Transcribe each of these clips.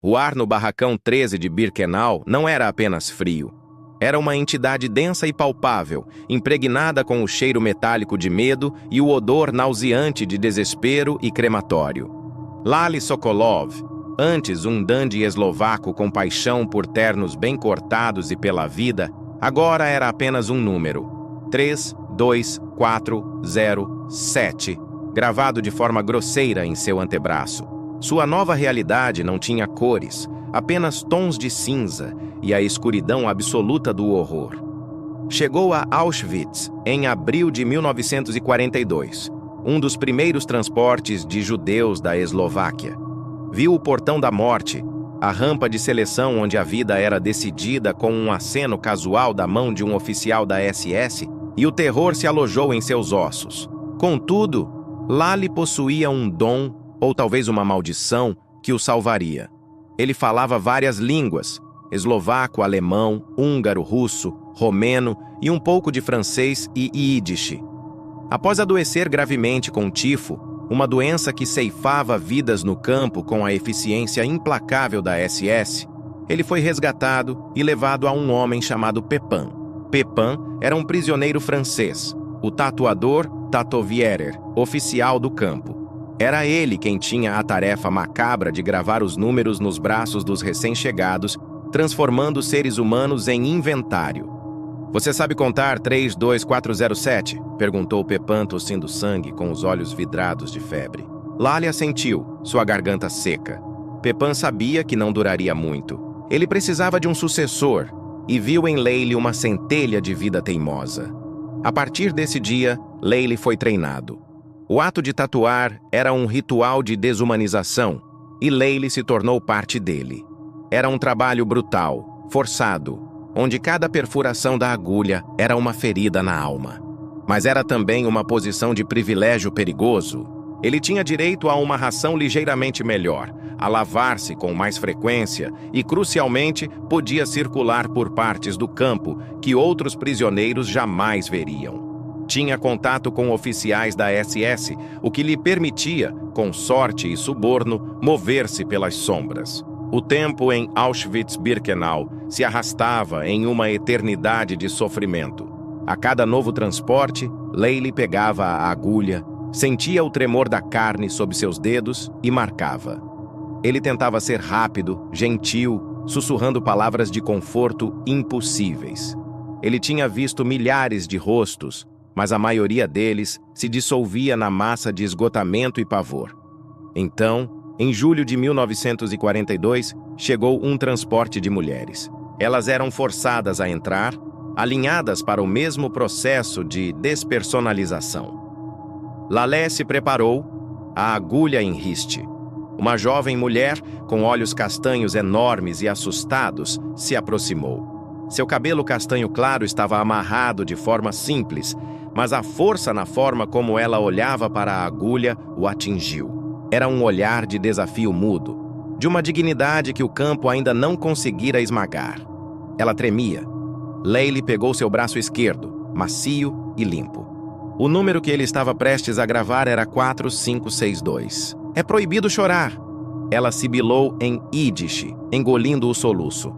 O ar no barracão 13 de Birkenau não era apenas frio. Era uma entidade densa e palpável, impregnada com o cheiro metálico de medo e o odor nauseante de desespero e crematório. Lali Sokolov, antes um dandy eslovaco com paixão por ternos bem cortados e pela vida, agora era apenas um número. 32407, gravado de forma grosseira em seu antebraço. Sua nova realidade não tinha cores, apenas tons de cinza e a escuridão absoluta do horror. Chegou a Auschwitz em abril de 1942, um dos primeiros transportes de judeus da Eslováquia. Viu o portão da morte, a rampa de seleção onde a vida era decidida com um aceno casual da mão de um oficial da SS, e o terror se alojou em seus ossos. Contudo, Lali possuía um dom, ou talvez uma maldição, que o salvaria. Ele falava várias línguas: eslovaco, alemão, húngaro, russo, romeno e um pouco de francês e ídish. Após adoecer gravemente com tifo, uma doença que ceifava vidas no campo com a eficiência implacável da SS, ele foi resgatado e levado a um homem chamado Pepin. Pepin era um prisioneiro francês, o tatuador Tatovierer, oficial do campo. Era ele quem tinha a tarefa macabra de gravar os números nos braços dos recém-chegados, transformando seres humanos em inventário. "Você sabe contar 32407?" perguntou Pepin, tossindo sangue, com os olhos vidrados de febre. Lali assentiu, sua garganta seca. Pepin sabia que não duraria muito. Ele precisava de um sucessor, e viu em Leili uma centelha de vida teimosa. A partir desse dia, Leili foi treinado. O ato de tatuar era um ritual de desumanização, e Leili se tornou parte dele. Era um trabalho brutal, forçado, onde cada perfuração da agulha era uma ferida na alma. Mas era também uma posição de privilégio perigoso. Ele tinha direito a uma ração ligeiramente melhor, a lavar-se com mais frequência e, crucialmente, podia circular por partes do campo que outros prisioneiros jamais veriam. Tinha contato com oficiais da SS, o que lhe permitia, com sorte e suborno, mover-se pelas sombras. O tempo em Auschwitz-Birkenau se arrastava em uma eternidade de sofrimento. A cada novo transporte, Leili pegava a agulha, sentia o tremor da carne sob seus dedos e marcava. Ele tentava ser rápido, gentil, sussurrando palavras de conforto impossíveis. Ele tinha visto milhares de rostos, mas a maioria deles se dissolvia na massa de esgotamento e pavor. Então, em julho de 1942, chegou um transporte de mulheres. Elas eram forçadas a entrar, alinhadas para o mesmo processo de despersonalização. Lalé se preparou, a agulha em riste. Uma jovem mulher, com olhos castanhos enormes e assustados, se aproximou. Seu cabelo castanho claro estava amarrado de forma simples, mas a força na forma como ela olhava para a agulha o atingiu. Era um olhar de desafio mudo, de uma dignidade que o campo ainda não conseguira esmagar. Ela tremia. Leili pegou seu braço esquerdo, macio e limpo. O número que ele estava prestes a gravar era 4562. "É proibido chorar!" Ela sibilou em ídish, engolindo o soluço.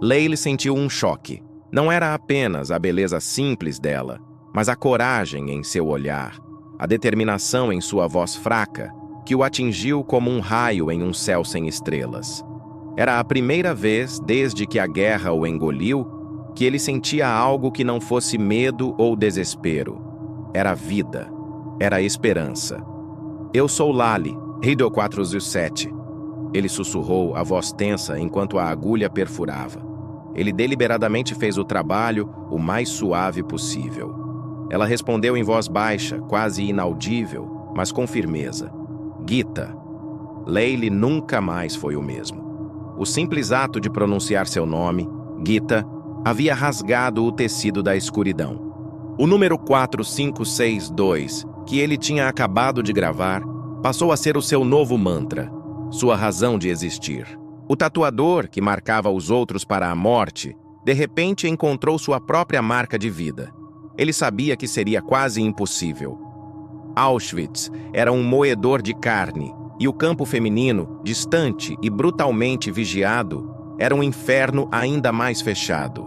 Leili sentiu um choque. Não era apenas a beleza simples dela, mas a coragem em seu olhar, a determinação em sua voz fraca, que o atingiu como um raio em um céu sem estrelas. Era a primeira vez, desde que a guerra o engoliu, que ele sentia algo que não fosse medo ou desespero. Era vida. Era esperança. "Eu sou Lali, Riddle 407. Ele sussurrou, a voz tensa, enquanto a agulha perfurava. Ele deliberadamente fez o trabalho o mais suave possível. Ela respondeu em voz baixa, quase inaudível, mas com firmeza. "Gita." Leili nunca mais foi o mesmo. O simples ato de pronunciar seu nome, Gita, havia rasgado o tecido da escuridão. O número 4562, que ele tinha acabado de gravar, passou a ser o seu novo mantra, sua razão de existir. O tatuador, que marcava os outros para a morte, de repente encontrou sua própria marca de vida. Ele sabia que seria quase impossível. Auschwitz era um moedor de carne, E o campo feminino, distante e brutalmente vigiado, era um inferno ainda mais fechado.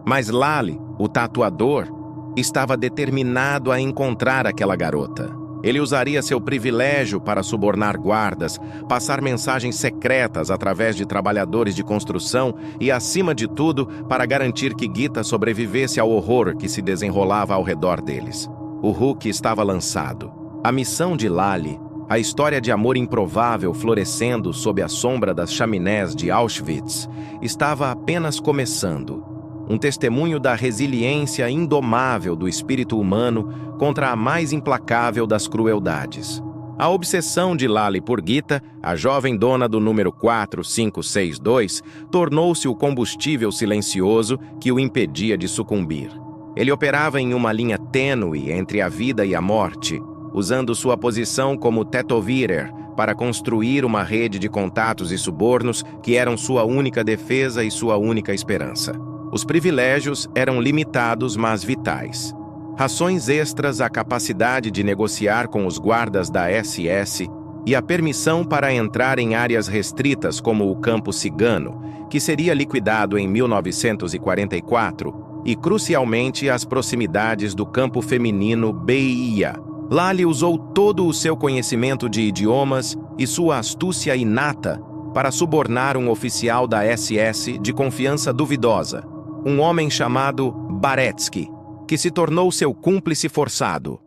Mas Lally, o tatuador, estava determinado a encontrar aquela garota. Ele usaria seu privilégio para subornar guardas, passar mensagens secretas através de trabalhadores de construção e, acima de tudo, para garantir que Gita sobrevivesse ao horror que se desenrolava ao redor deles. O Hulk estava lançado. A missão de Lally, a história de amor improvável florescendo sob a sombra das chaminés de Auschwitz, estava apenas começando. Um testemunho da resiliência indomável do espírito humano contra a mais implacável das crueldades. A obsessão de Lally por Gita, a jovem dona do número 4562, tornou-se o combustível silencioso que o impedia de sucumbir. Ele operava em uma linha tênue entre a vida e a morte, usando sua posição como Tätowierer para construir uma rede de contatos e subornos que eram sua única defesa e sua única esperança. Os privilégios eram limitados, mas vitais. Rações extras, a capacidade de negociar com os guardas da SS e a permissão para entrar em áreas restritas como o campo cigano, que seria liquidado em 1944, e, crucialmente, as proximidades do campo feminino BIA. Lally usou todo o seu conhecimento de idiomas e sua astúcia inata para subornar um oficial da SS de confiança duvidosa, um homem chamado Baretsky, que se tornou seu cúmplice forçado.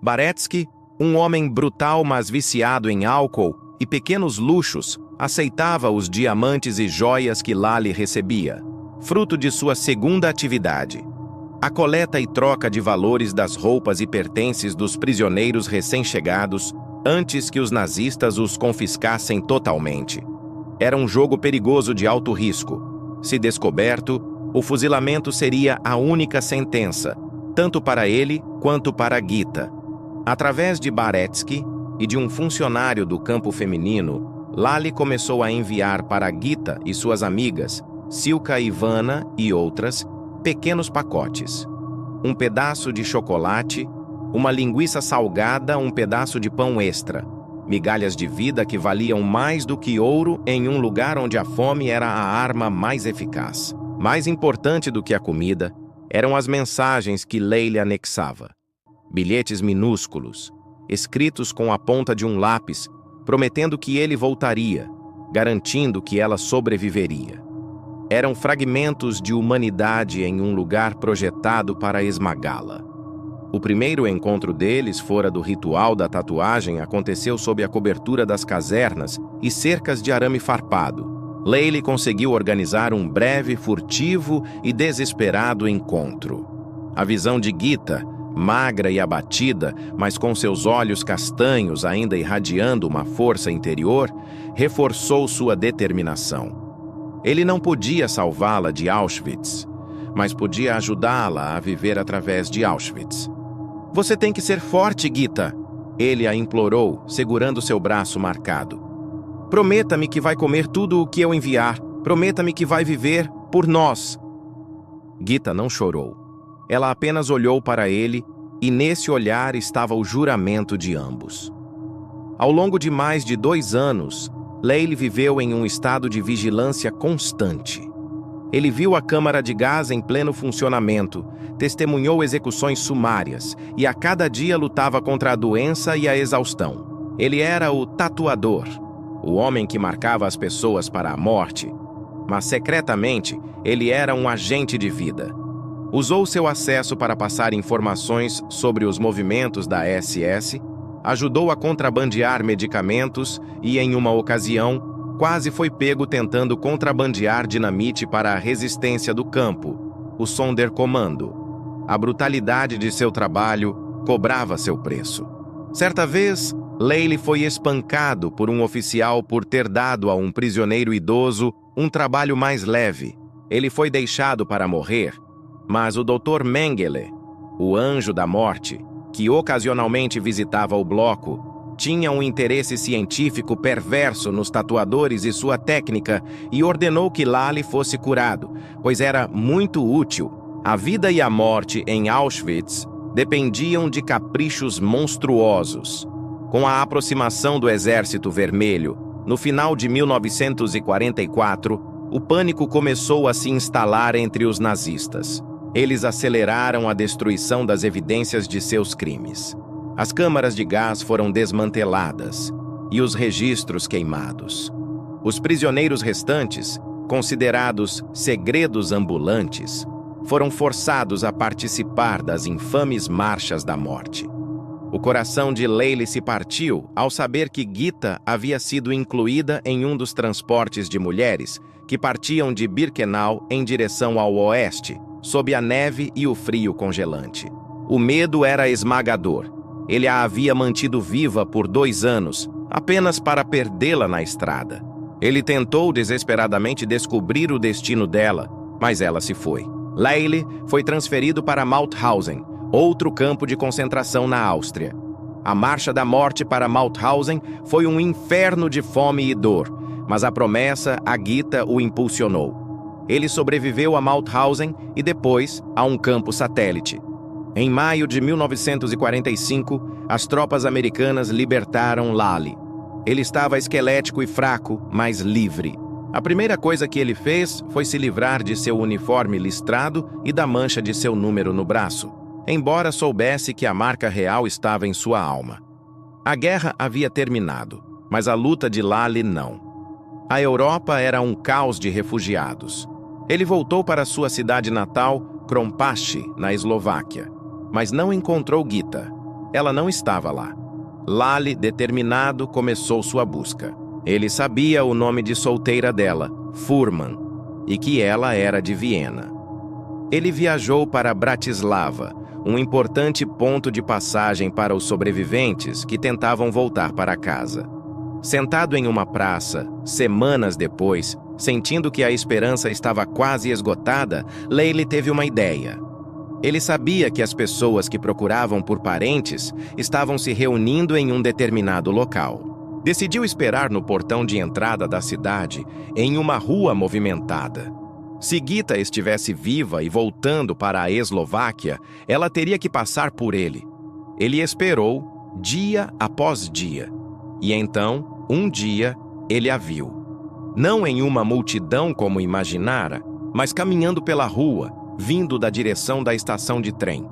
Baretsky, um homem brutal mas viciado em álcool e pequenos luxos, aceitava os diamantes e joias que Lally recebia, fruto de sua segunda atividade: a coleta e troca de valores das roupas e pertences dos prisioneiros recém-chegados antes que os nazistas os confiscassem totalmente. Era um jogo perigoso de alto risco. Se descoberto, o fuzilamento seria a única sentença, tanto para ele quanto para Gita. Através de Baretsky e de um funcionário do campo feminino, Lally começou a enviar para Gita e suas amigas, Silka, Ivana e outras, pequenos pacotes. Um pedaço de chocolate, uma linguiça salgada, um pedaço de pão extra. Migalhas de vida que valiam mais do que ouro em um lugar onde a fome era a arma mais eficaz. Mais importante do que a comida eram as mensagens que Leila anexava. Bilhetes minúsculos, escritos com a ponta de um lápis, prometendo que ele voltaria, garantindo que ela sobreviveria. Eram fragmentos de humanidade em um lugar projetado para esmagá-la. O primeiro encontro deles fora do ritual da tatuagem aconteceu sob a cobertura das casernas e cercas de arame farpado. Leila conseguiu organizar um breve, furtivo e desesperado encontro. A visão de Gita, magra e abatida, mas com seus olhos castanhos ainda irradiando uma força interior, reforçou sua determinação. Ele não podia salvá-la de Auschwitz, mas podia ajudá-la a viver através de Auschwitz. "Você tem que ser forte, Gita", ele a implorou, segurando seu braço marcado. "Prometa-me que vai comer tudo o que eu enviar. Prometa-me que vai viver por nós." Gita não chorou. Ela apenas olhou para ele, e nesse olhar estava o juramento de ambos. Ao longo de mais de 2 anos, Leila viveu em um estado de vigilância constante. Ele viu a câmara de gás em pleno funcionamento, testemunhou execuções sumárias e a cada dia lutava contra a doença e a exaustão. Ele era o tatuador, o homem que marcava as pessoas para a morte, mas secretamente ele era um agente de vida. Usou seu acesso para passar informações sobre os movimentos da SS, ajudou a contrabandear medicamentos e, em uma ocasião, quase foi pego tentando contrabandear dinamite para a resistência do campo, o Sonderkommando. A brutalidade de seu trabalho cobrava seu preço. Certa vez, Leila foi espancado por um oficial por ter dado a um prisioneiro idoso um trabalho mais leve. Ele foi deixado para morrer, mas o Dr. Mengele, o anjo da morte, que ocasionalmente visitava o bloco, tinha um interesse científico perverso nos tatuadores e sua técnica e ordenou que Lally fosse curado, pois era muito útil. A vida e a morte em Auschwitz dependiam de caprichos monstruosos. Com a aproximação do Exército Vermelho, no final de 1944, o pânico começou a se instalar entre os nazistas. Eles aceleraram a destruição das evidências de seus crimes. As câmaras de gás foram desmanteladas e os registros queimados. Os prisioneiros restantes, considerados segredos ambulantes, foram forçados a participar das infames marchas da morte. O coração de Layli se partiu ao saber que Gita havia sido incluída em um dos transportes de mulheres que partiam de Birkenau em direção ao oeste, sob a neve e o frio congelante. O medo era esmagador. Ele a havia mantido viva por 2 anos, apenas para perdê-la na estrada. Ele tentou desesperadamente descobrir o destino dela, mas ela se foi. Layli foi transferido para Mauthausen, outro campo de concentração na Áustria. A marcha da morte para Mauthausen foi um inferno de fome e dor, mas a promessa a Gita o impulsionou. Ele sobreviveu a Mauthausen e depois a um campo satélite. Em maio de 1945, as tropas americanas libertaram Layli. Ele estava esquelético e fraco, mas livre. A primeira coisa que ele fez foi se livrar de seu uniforme listrado e da mancha de seu número no braço, embora soubesse que a marca real estava em sua alma. A guerra havia terminado, mas a luta de Layli não. A Europa era um caos de refugiados. Ele voltou para sua cidade natal, Krompaschi, na Eslováquia, mas não encontrou Gita. Ela não estava lá. Layli, determinado, começou sua busca. Ele sabia o nome de solteira dela, Furman, e que ela era de Viena. Ele viajou para Bratislava, um importante ponto de passagem para os sobreviventes que tentavam voltar para casa. Sentado em uma praça, semanas depois, sentindo que a esperança estava quase esgotada, Layli teve uma ideia. Ele sabia que as pessoas que procuravam por parentes estavam se reunindo em um determinado local. Decidiu esperar no portão de entrada da cidade, em uma rua movimentada. Se Gita estivesse viva e voltando para a Eslováquia, ela teria que passar por ele. Ele esperou, dia após dia. E então, um dia, ele a viu. Não em uma multidão como imaginara, mas caminhando pela rua, vindo da direção da estação de trem.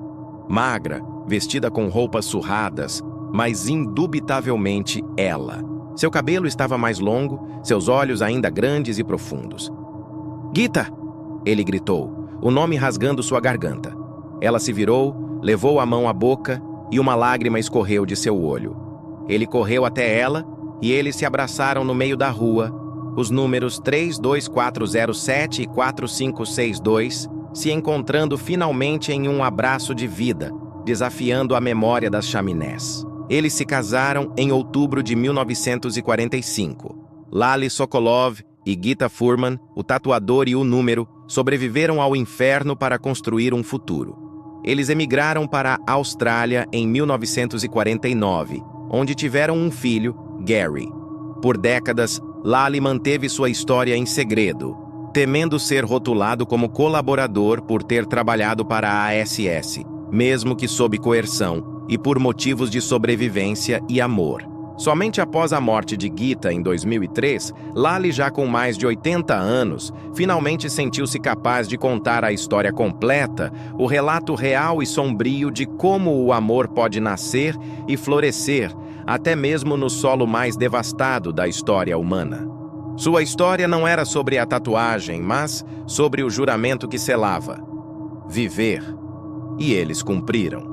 Magra, vestida com roupas surradas, mas indubitavelmente ela. Seu cabelo estava mais longo, seus olhos ainda grandes e profundos. "Gita!" ele gritou, o nome rasgando sua garganta. Ela se virou, levou a mão à boca e uma lágrima escorreu de seu olho. Ele correu até ela e eles se abraçaram no meio da rua, os números 32407 e 4562, se encontrando finalmente em um abraço de vida, desafiando a memória das chaminés. Eles se casaram em outubro de 1945. Layli Sokolov e Gita Furman, o tatuador e o número, sobreviveram ao inferno para construir um futuro. Eles emigraram para a Austrália em 1949, onde tiveram um filho, Gary. Por décadas, Layli manteve sua história em segredo, temendo ser rotulado como colaborador por ter trabalhado para a ASS, mesmo que sob coerção, e por motivos de sobrevivência e amor. Somente após a morte de Gita em 2003, Layli, já com mais de 80 anos, finalmente sentiu-se capaz de contar a história completa, o relato real e sombrio de como o amor pode nascer e florescer, até mesmo no solo mais devastado da história humana. Sua história não era sobre a tatuagem, mas sobre o juramento que selava: viver. E eles cumpriram.